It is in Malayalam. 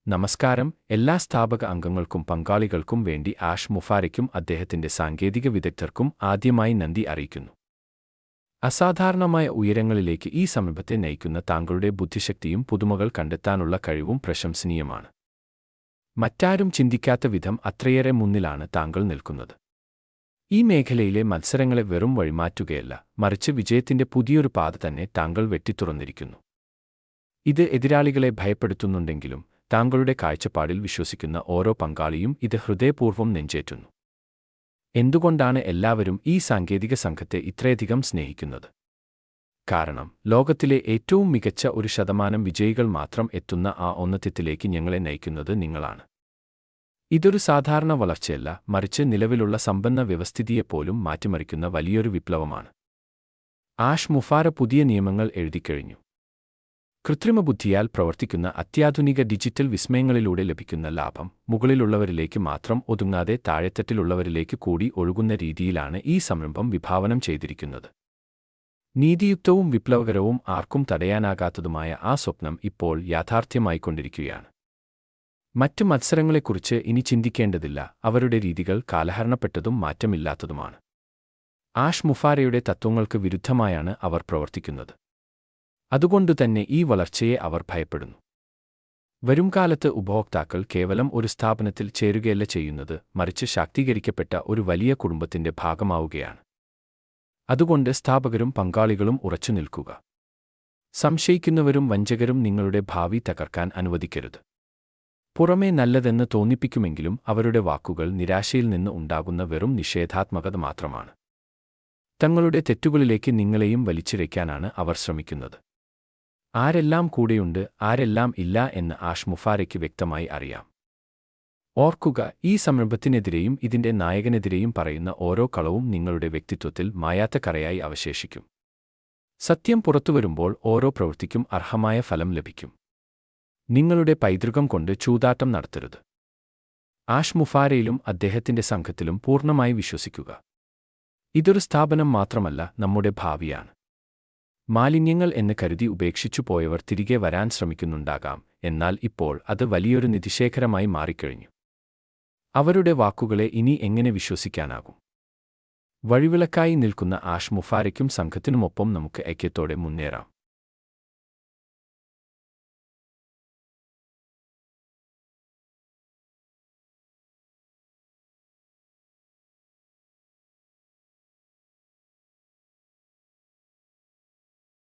നമസ്കാരം. എല്ലാ സ്ഥാപക അംഗങ്ങൾക്കും പങ്കാളികൾക്കും വേണ്ടി ആഷ് മുഫാരയ്ക്കും അദ്ദേഹത്തിന്റെ സാങ്കേതിക വിദഗ്ധർക്കും ആദ്യമായി നന്ദി അറിയിക്കുന്നു. അസാധാരണമായ ഉയരങ്ങളിലേക്ക് ഈ സംരംഭത്തെ നയിക്കുന്ന താങ്കളുടെ ബുദ്ധിശക്തിയും പുതുമകൾ കണ്ടെത്താനുള്ള കഴിവും പ്രശംസനീയമാണ്. മറ്റാരും ചിന്തിക്കാത്ത വിധം അത്രയേറെ മുന്നിലാണ് താങ്കൾ നിൽക്കുന്നത്. ഈ മേഖലയിലെ മത്സരങ്ങളെ വെറും വഴിമാറ്റുകയല്ല, മറിച്ച് വിജയത്തിന്റെ പുതിയൊരു പാത തന്നെ താങ്കൾ വെട്ടിത്തുറന്നിരിക്കുന്നു. ഇത് എതിരാളികളെ ഭയപ്പെടുത്തുന്നുണ്ടെങ്കിലും താങ്കളുടെ കാഴ്ചപ്പാടിൽ വിശ്വസിക്കുന്ന ഓരോ പങ്കാളിയും ഇത് ഹൃദയപൂർവ്വം നെഞ്ചേറ്റുന്നു. എന്തുകൊണ്ടാണ് എല്ലാവരും ഈ സാങ്കേതിക സംഘത്തെ ഇത്രയധികം സ്നേഹിക്കുന്നത്? കാരണം ലോകത്തിലെ ഏറ്റവും മികച്ച 1% വിജയികൾ മാത്രം എത്തുന്ന ആ ഔന്നത്യത്തിലേക്ക് ഞങ്ങളെ നയിക്കുന്നത് നിങ്ങളാണ്. ഇതൊരു സാധാരണ വളർച്ചയല്ല, മറിച്ച് നിലവിലുള്ള സമ്പന്ന വ്യവസ്ഥിതിയെപ്പോലും മാറ്റിമറിക്കുന്ന വലിയൊരു വിപ്ലവമാണ്. ആഷ് മുഫാര പുതിയ നിയമങ്ങൾ എഴുതിക്കഴിഞ്ഞു. കൃത്രിമബുദ്ധിയാൽ പ്രവർത്തിക്കുന്ന അത്യാധുനിക ഡിജിറ്റൽ വിസ്മയങ്ങളിലൂടെ ലഭിക്കുന്ന ലാഭം മുകളിലുള്ളവരിലേക്ക് മാത്രം ഒതുങ്ങാതെ താഴെത്തട്ടിലുള്ളവരിലേക്ക് കൂടി ഒഴുകുന്ന രീതിയിലാണ് ഈ സംരംഭം വിഭാവനം ചെയ്തിരിക്കുന്നത്. നീതിയുക്തവും വിപ്ലവകരവും ആർക്കും തടയാനാകാത്തതുമായ ആ സ്വപ്നം ഇപ്പോൾ യാഥാർത്ഥ്യമായിക്കൊണ്ടിരിക്കുകയാണ്. മറ്റ് മത്സരങ്ങളെക്കുറിച്ച് ഇനി ചിന്തിക്കേണ്ടതില്ല, അവരുടെ രീതികൾ കാലഹരണപ്പെട്ടതും മാറ്റമില്ലാത്തതുമാണ്. ആഷ് മുഫാരയുടെ തത്വങ്ങൾക്ക് വിരുദ്ധമായാണ് അവർ പ്രവർത്തിക്കുന്നത്. അതുകൊണ്ടുതന്നെ ഈ വളർച്ചയെ അവർ ഭയപ്പെടുന്നു. വരുംകാലത്ത് ഉപഭോക്താക്കൾ കേവലം ഒരു സ്ഥാപനത്തിൽ ചേരുകയല്ല ചെയ്യുന്നത്, മറിച്ച് ശാക്തീകരിക്കപ്പെട്ട ഒരു വലിയ കുടുംബത്തിന്റെ ഭാഗമാവുകയാണ്. അതുകൊണ്ട് സ്ഥാപകരും പങ്കാളികളും ഉറച്ചു നിൽക്കുക. സംശയിക്കുന്നവരും വഞ്ചകരും നിങ്ങളുടെ ഭാവി തകർക്കാൻ അനുവദിക്കരുത്. പുറമേ നല്ലതെന്ന് തോന്നിപ്പിക്കുമെങ്കിലും അവരുടെ വാക്കുകൾ നിരാശയിൽ നിന്ന് ഉണ്ടാകുന്ന വെറും നിഷേധാത്മകത മാത്രമാണ്. തങ്ങളുടെ തെറ്റുകളിലേക്ക് നിങ്ങളെയും വലിച്ചിഴയ്ക്കാനാണ് അവർ ശ്രമിക്കുന്നത്. ആരെല്ലാം കൂടെയുണ്ട്, ആരെല്ലാം ഇല്ല എന്ന് ആഷ് മുഫാരയ്ക്ക് വ്യക്തമായി അറിയാം. ഓർക്കുക, ഈ സംരംഭത്തിനെതിരെയും ഇതിന്റെ നായകനെതിരെയും പറയുന്ന ഓരോ കളവും നിങ്ങളുടെ വ്യക്തിത്വത്തിൽ മായാത്ത കറയായി അവശേഷിക്കും. സത്യം പുറത്തുവരുമ്പോൾ ഓരോ പ്രവൃത്തിക്കും അർഹമായ ഫലം ലഭിക്കും. നിങ്ങളുടെ പൈതൃകം കൊണ്ട് ചൂതാട്ടം നടത്തരുത്. ആഷ് മുഫാരയിലും അദ്ദേഹത്തിന്റെ സംഘത്തിലും പൂർണ്ണമായി വിശ്വസിക്കുക. ഇതൊരു സ്ഥാപനം മാത്രമല്ല, നമ്മുടെ ഭാവിയാണ്. മാലിന്യങ്ങൾ എന്ന് കരുതി ഉപേക്ഷിച്ചു പോയവർ തിരികെ വരാൻ ശ്രമിക്കുന്നുണ്ടാകാം, എന്നാൽ ഇപ്പോൾ അത് വലിയൊരു നിധിശേഖരമായി മാറിക്കഴിഞ്ഞു. അവരുടെ വാക്കുകളെ ഇനി എങ്ങനെ വിശ്വസിക്കാനാകും? വഴിവിളക്കായി നിൽക്കുന്ന ആഷ് മുഫാരയ്ക്കും സംഘത്തിനുമൊപ്പം നമുക്ക് ഐക്യത്തോടെ മുന്നേറാം.